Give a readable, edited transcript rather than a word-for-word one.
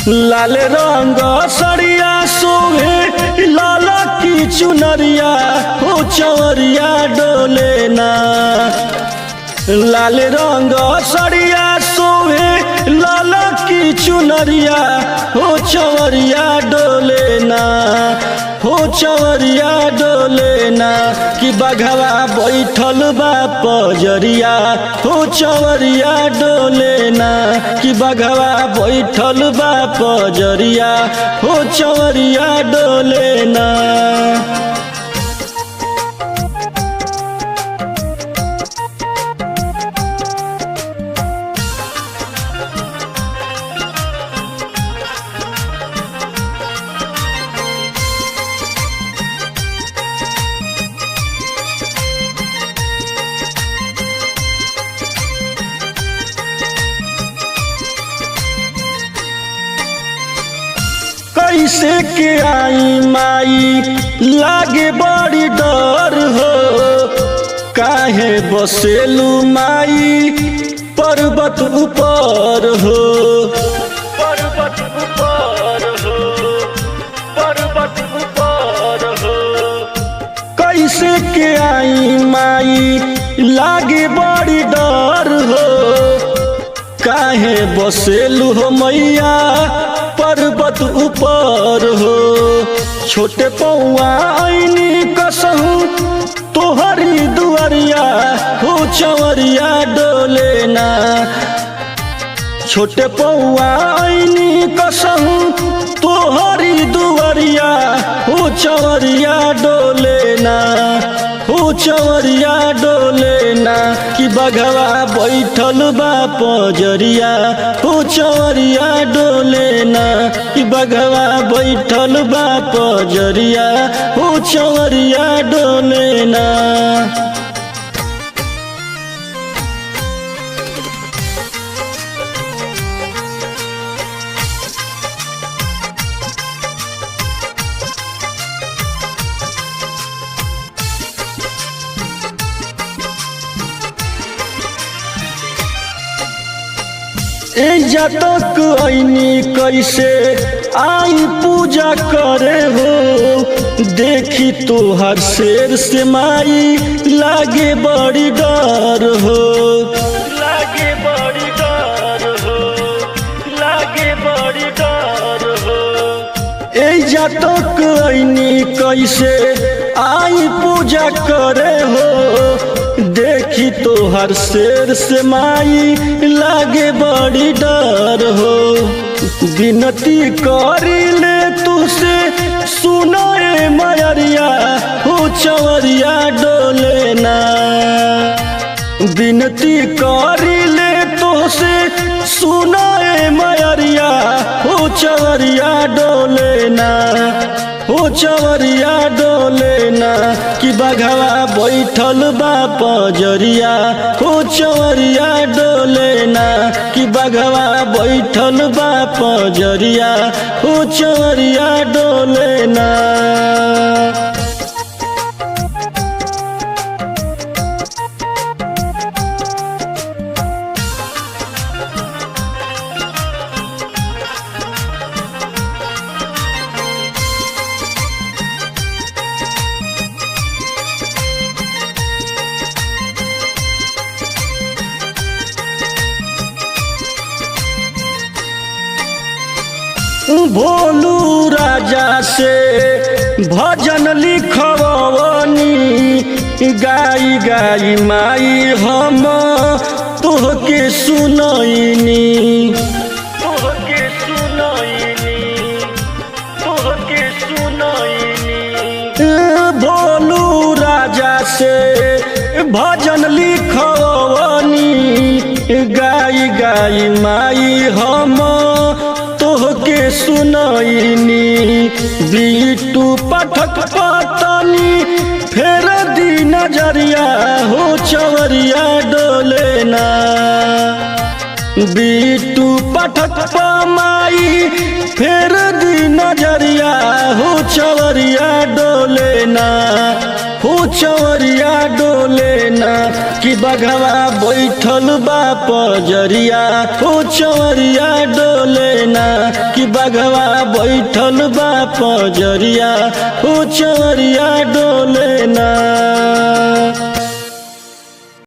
लाल रंग सड़िया सोहे लाला की चुनरिया हो चवरिया डोले ना। लाल रंग सड़िया सोहे लाला की चुनरिया हो चवरिया डोले ना। हो चवरिया डोले ना कि बघवा बैठल बा पजरिया हो चवरिया डोले ना। कि बघवा बैठल बा पजरिया हो चवरिया डोले ना। कैसे के आई माई लागे बड़ी डर हो। काहे बसेलू माई पर्वत ऊपर हो। पर्वत ऊपर हो, पर्वत ऊपर हो। कैसे के आई माई लागे बड़ी डर हो। काहे बसेलू हो मैया पर्वत ऊपर हो। छोटे पौआ आईनी कसहू तोहरी दुआरिया हो चवरिया डोले ना। छोटे पौआ आईनी कसहू तोहरी दुआरिया हो चवरिया डोले ना। हो चवरिया डोले ना कि बघवा बैठल बा पजरिया हो चवरिया डोले ना। कि बघवा बैठल बा पजरिया हो चवरिया डोले ना। जतक ऐनी कैसे आई पूजा करे हो। देखी तोहर शेर से माई लागे बड़ी डर हो। लागे बड़ी डर हो, लागे बड़ी डर हो। जतक ऐनी कैसे आई पूजा करे हो। देखी तोहर शेर से माई लागे बड़ी डर हो। विनती करी ले तुसे सुनो ए मयरिया हो चवरिया डोले ना। विनती करी ले तुसे सुनो ए मयरिया हो चवरिया डोले ना। हो चवरिया डोले ना कि बघवा बैठल बा पजरिया हो चवरिया डोले ना। कि बघवा बैठल बा पजरिया हो चवरिया डोले ना। भोलू राजा से भजन लिखवनी गाई गाई माई हम तोहके सुनैनी। तोहके सुनैनी, तोहके सुनैनी। भोलू राजा से भजन लिखवनी गाई गाई माई हम तोहके सुनैनी। बिट्टू पाठक पतनी फेर दी नजरिया हो चवरिया डोले ना। बिट्टू पाठक माई फेर दी नजरिया हो चवरिया डोले ना। हो चवरिया डोले ना कि बघवा बैठल बा पजरिया हो चवरिया डोले ना। कि बघवा बैठल बा पजरिया हो चवरिया डोले ना।